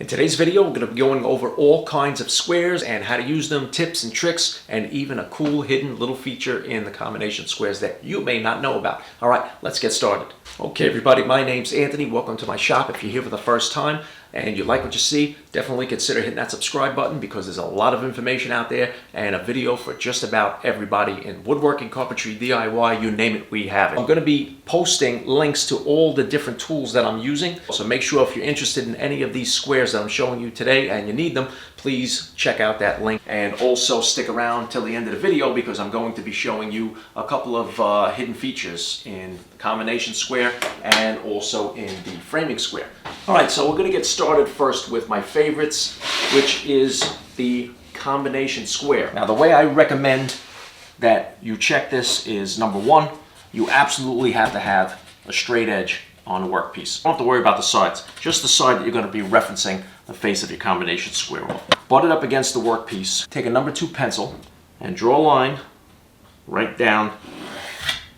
In today's video, we're going to be going over all kinds of squares and how to use them, tips and tricks, and even a cool hidden little feature in the combination squares that you may not know about. All right, let's get started. Okay, everybody, my name's Anthony. Welcome to my shop. If you're here for the first time and you like what you see, definitely consider hitting that subscribe button because there's a lot of information out there and a video for just about everybody in woodworking, carpentry, DIY, you name it, we have it. I'm going to be posting links to all the different tools that I'm using. So make sure if you're interested in any of these squares that I'm showing you today and you need them, please check out that link. And also stick around till the end of the video because I'm going to be showing you a couple of hidden features in the combination square and also in the framing square. All right, so we're going to get started first with my favorites, which is the combination square. Now, the way I recommend that you check this is, number one, you absolutely have to have a straight edge on the workpiece. You don't have to worry about the sides, just the side that you're going to be referencing the face of your combination square on. Butt it up against the workpiece. Take a number 2 pencil and draw a line right down.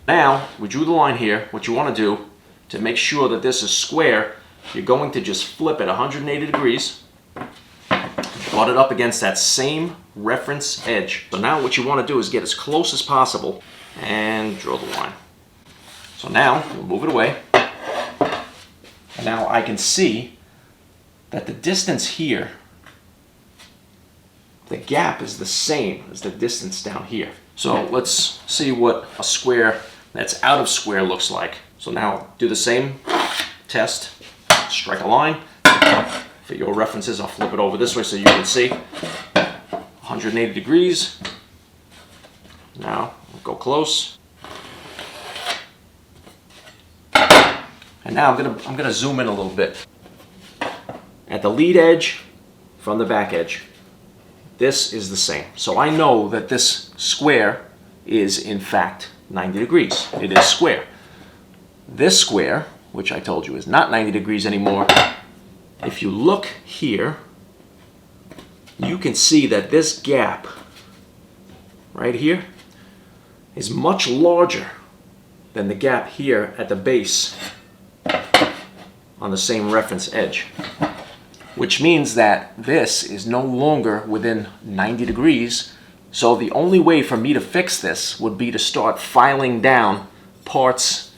Now, we drew the line here. What you want to do to make sure that this is square, you're going to just flip it 180 degrees, butt it up against that same reference edge. So now what you want to do is get as close as possible and draw the line. So now, we'll move it away. And now I can see that the distance here, the gap is the same as the distance down here. So let's see what a square that's out of square looks like. So now do the same test. Strike a line. For your references, I'll flip it over this way so you can see. 180 degrees. Now, we'll go close. And now I'm gonna zoom in a little bit. At the lead edge from the back edge, this is the same. So I know that this square is in fact 90 degrees. It is square. This square, which I told you is not 90 degrees anymore, if you look here, you can see that this gap right here is much larger than the gap here at the base on the same reference edge, which means that this is no longer within 90 degrees. So the only way for me to fix this would be to start filing down parts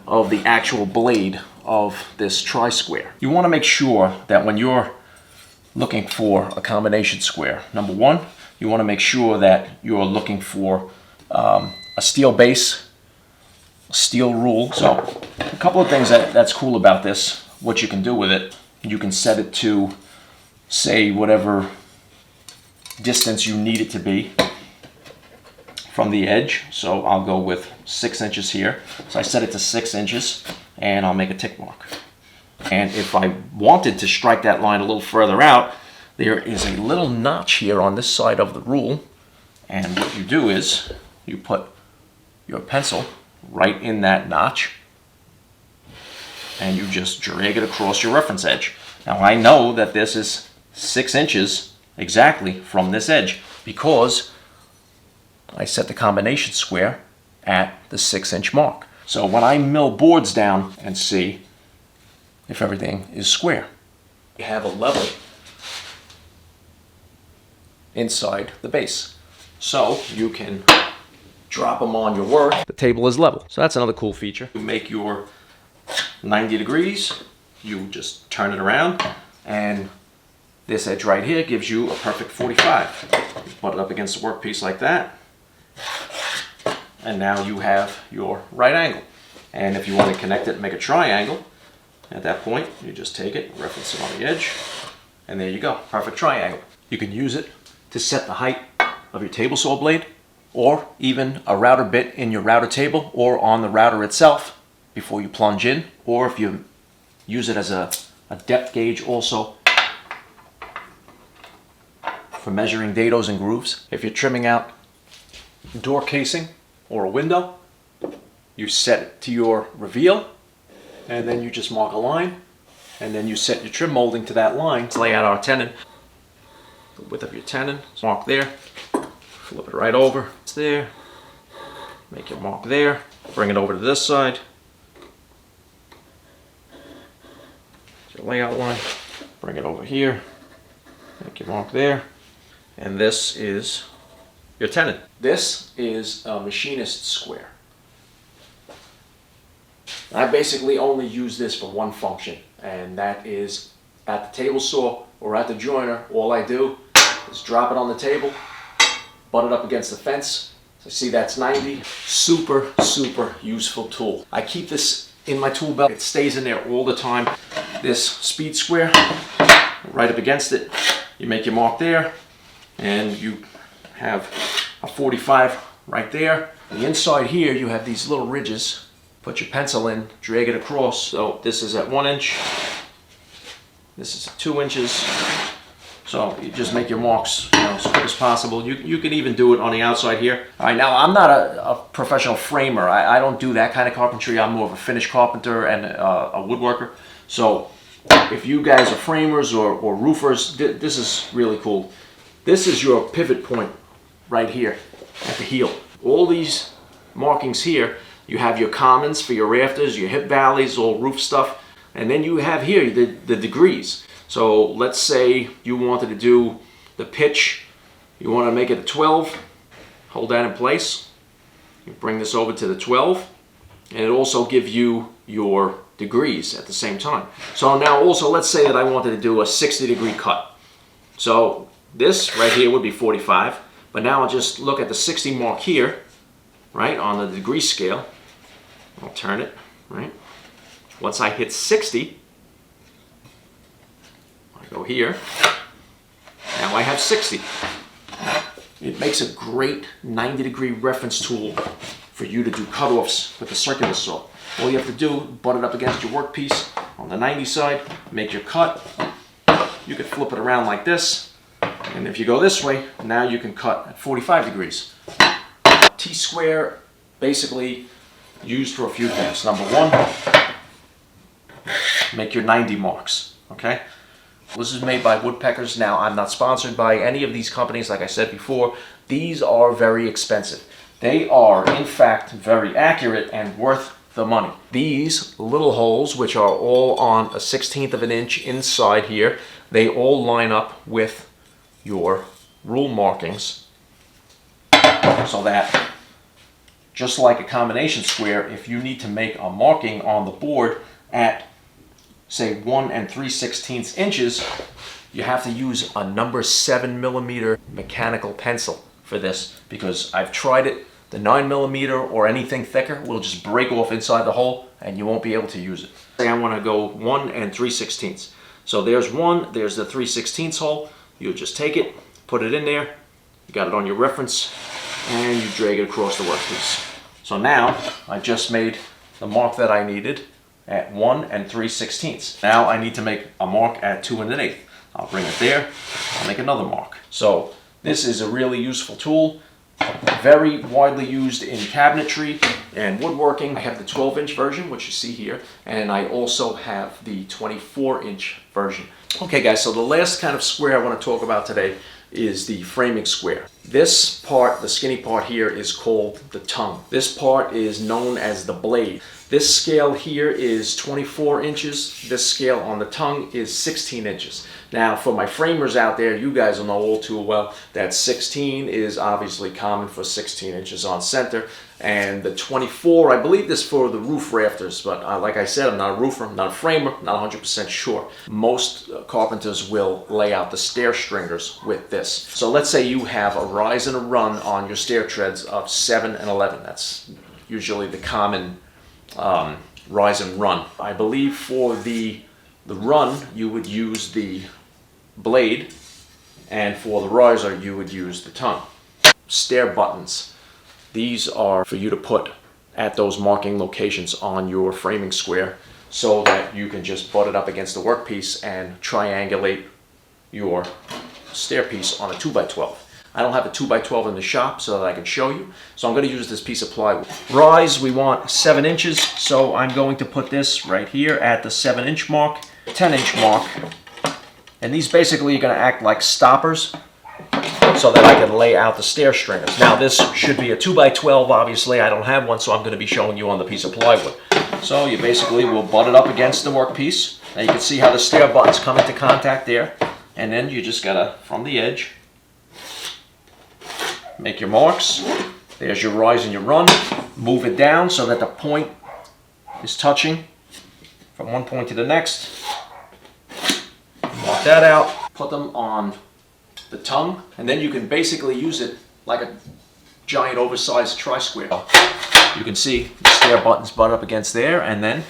of the actual blade of this tri-square. You want to make sure that when you're looking for a combination square, number one, you want to make sure that you're looking for a steel base, a steel rule. So a couple of things that's cool about this, what you can do with it, you can set it to, say, whatever distance you need it to be from the edge. So I'll go with 6 inches here. So I set it to 6 inches and I'll make a tick mark. And if I wanted to strike that line a little further out, there is a little notch here on this side of the rule. And what you do is you put your pencil right in that notch and you just drag it across your reference edge. Now I know that this is 6 inches exactly from this edge because I set the combination square at the 6-inch mark. So when I mill boards down and see if everything is square, you have a level inside the base. So you can drop them on your work. The table is level. So that's another cool feature. You make your 90 degrees, you just turn it around, and this edge right here gives you a perfect 45. You put it up against the workpiece like that. And now you have your right angle. And if you want to connect it and make a triangle, at that point, you just take it, reference it on the edge, and there you go, perfect triangle. You can use it to set the height of your table saw blade, or even a router bit in your router table, or on the router itself before you plunge in, or if you use it as a depth gauge also for measuring dados and grooves. If you're trimming out door casing or a window, you set it to your reveal and then you just mark a line and then you set your trim molding to that line. Let's lay out our tenon. The width of your tenon, mark there, flip it right over, it's there, make your mark there, bring it over to this side, your layout line, Bring it over here, make your mark there, and this is your tenon. This is a machinist square. I basically only use this for one function, and that is at the table saw or at the joiner. All I do is drop it on the table, butt it up against the fence. So see, that's 90. Super, super useful tool. I keep this in my tool belt. It stays in there all the time. This speed square, right up against it. You make your mark there, and you have a 45 right there. The inside here, you have these little ridges. Put your pencil in, drag it across. So this is at 1 inch. This is 2 inches. So you just make your marks, as quick as possible. You can even do it on the outside here. All right, now I'm not a professional framer. I don't do that kind of carpentry. I'm more of a finish carpenter and a woodworker. So if you guys are framers or roofers, this is really cool. This is your pivot point right here at the heel. All these markings here, you have your commons for your rafters, your hip valleys, all roof stuff. And then you have here the degrees. So let's say you wanted to do the pitch, you want to make it a 12, hold that in place. You bring this over to the 12, and it also gives you your degrees at the same time. So now also let's say that I wanted to do a 60-degree cut. So this right here would be 45, but now I'll just look at the 60 mark here, right, on the degree scale. I'll turn it, right? Once I hit 60, I go here. Now I have 60. It makes a great 90-degree reference tool for you to do cutoffs with the circular saw. All you have to do, butt it up against your workpiece on the 90 side, make your cut. You can flip it around like this, and if you go this way, now you can cut at 45 degrees. T-square basically used for a few things. Number one, make your 90 marks, okay? This is made by Woodpeckers. Now, I'm not sponsored by any of these companies, like I said before. These are very expensive. They are, in fact, very accurate and worth the money. These little holes, which are all on a 1/16 of an inch inside here, they all line up with your rule markings, so that just like a combination square, if you need to make a marking on the board at, say, 1 3/16 inches, you have to use a number 7mm mechanical pencil for this, because I've tried it. The 9mm or anything thicker will just break off inside the hole and you won't be able to use it. Say I want to go 1 3/16. So there's 1, there's the 3/16 hole. You'll just take it, put it in there, you got it on your reference, and you drag it across the workpiece. So now I just made the mark that I needed at 1 3/16. Now I need to make a mark at 2 1/8. I'll bring it there, I'll make another mark. So this is a really useful tool, very widely used in cabinetry and woodworking. I have the 12-inch version, which you see here, and I also have the 24-inch version. Okay guys, so the last kind of square I want to talk about today is the framing square. This part, the skinny part here, is called the tongue. This part is known as the blade. This scale here is 24 inches. This scale on the tongue is 16 inches. Now, for my framers out there, you guys will know all too well that 16 is obviously common for 16 inches on center. And the 24, I believe this for the roof rafters, but like I said, I'm not a roofer, I'm not a framer, not 100% sure. Most carpenters will lay out the stair stringers with this. So let's say you have a rise and a run on your stair treads of 7 and 11. That's usually the common rise and run. I believe for the run, you would use the blade, and for the riser, you would use the tongue. Stair buttons. These are for you to put at those marking locations on your framing square so that you can just butt it up against the workpiece and triangulate your stair piece on a 2x12. I don't have a 2x12 in the shop so that I can show you, so I'm going to use this piece of plywood. Rise, we want 7 inches, so I'm going to put this right here at the 7-inch mark, 10-inch mark, and these basically are going to act like stoppers so that I can lay out the stair stringers. Now this should be a 2x12, obviously I don't have one, so I'm going to be showing you on the piece of plywood. So you basically will butt it up against the workpiece, Now you can see how the stair buttons come into contact there. And then you just gotta, from the edge, make your marks. There's your rise and your run. Move it down so that the point is touching from one point to the next. Mark that out. Put them on the tongue, and then you can basically use it like a giant oversized tri-square. You can see the stair buttons butt up against there, and then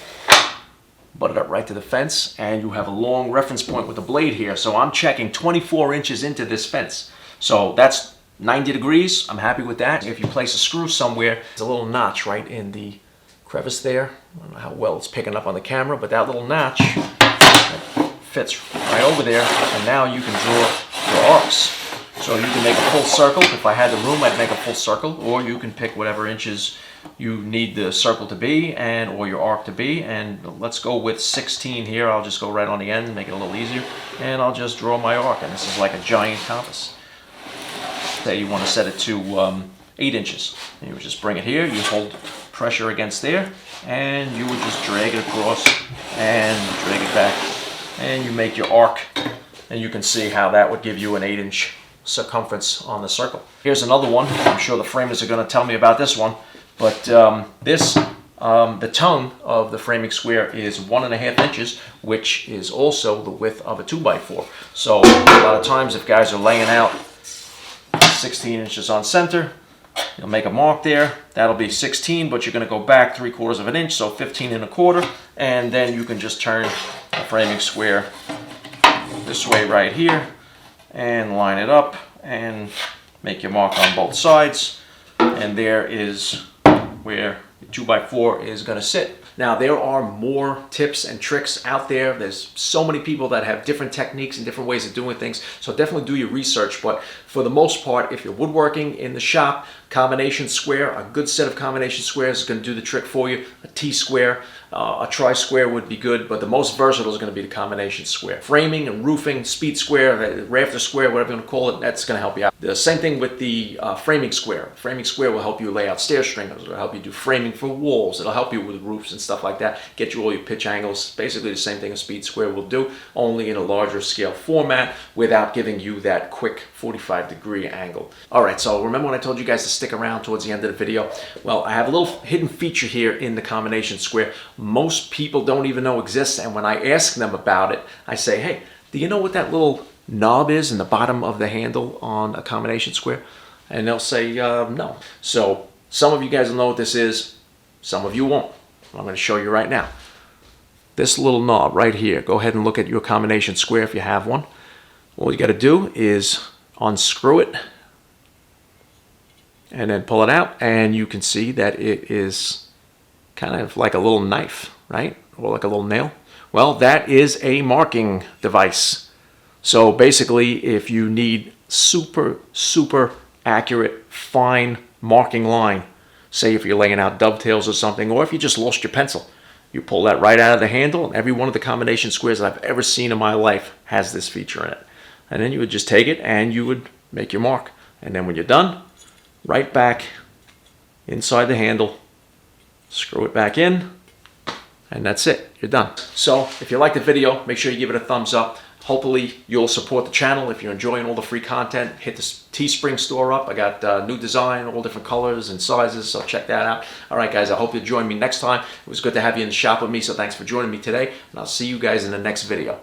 butt it up right to the fence, and you have a long reference point with the blade here. So I'm checking 24 inches into this fence. So that's 90 degrees. I'm happy with that. If you place a screw somewhere, there's a little notch right in the crevice there. I don't know how well it's picking up on the camera, but that little notch fits right over there, and now you can draw your arcs. So you can make a full circle. If I had the room, I'd make a full circle, or you can pick whatever inches you need the circle to be or your arc to be. And let's go with 16 here. I'll just go right on the end, make it a little easier, and I'll just draw my arc. And this is like a giant compass. Say you want to set it to 8 inches. And you would just bring it here, you hold pressure against there, and you would just drag it across and drag it back, and you make your arc. And you can see how that would give you an 8-inch circumference on the circle. Here's another one. I'm sure the framers are going to tell me about this one, but the tongue of the framing square is 1.5 inches, which is also the width of a 2x4. So a lot of times if guys are laying out 16 inches on center, you'll make a mark there. That'll be 16, but you're going to go back 3/4 of an inch, so 15 1/4, and then you can just turn the framing square this way right here and line it up and make your mark on both sides, and there is where the 2x4 is going to sit. Now there are more tips and tricks out there. There's so many people that have different techniques and different ways of doing things, so definitely do your research. But for the most part, if you're woodworking in the shop, combination square, a good set of combination squares is going to do the trick for you. A T-square, a tri-square would be good, but the most versatile is going to be the combination square. Framing and roofing, speed square, rafter square, whatever you want to call it, that's going to help you out. The same thing with the framing square. Framing square will help you lay out stair stringers, it'll help you do framing for walls, it'll help you with roofs and stuff like that, get you all your pitch angles. Basically the same thing a speed square will do, only in a larger scale format without giving you that quick 45-degree angle. Alright, so remember when I told you guys to stick around towards the end of the video? Well, I have a little hidden feature here in the combination square most people don't even know exists, and when I ask them about it, I say, hey, do you know what that little knob is in the bottom of the handle on a combination square? And they'll say no. So some of you guys will know what this is, some of you won't. I'm going to show you right now. This little knob right here, go ahead and look at your combination square if you have one. All you got to do is unscrew it and then pull it out, and you can see that it is kind of like a little knife, right? Or like a little nail. Well, that is a marking device. So basically, if you need super accurate, fine marking line, say if you're laying out dovetails or something, or if you just lost your pencil, you pull that right out of the handle, and every one of the combination squares that I've ever seen in my life has this feature in it. And then you would just take it and you would make your mark. And then when you're done, right back inside the handle, screw it back in, and that's it. You're done. So if you like the video, make sure you give it a thumbs up. Hopefully you'll support the channel. If you're enjoying all the free content, hit the Teespring store up. I got new design, all different colors and sizes, so check that out. All right, guys, I hope you'll join me next time. It was good to have you in the shop with me, so thanks for joining me today, and I'll see you guys in the next video.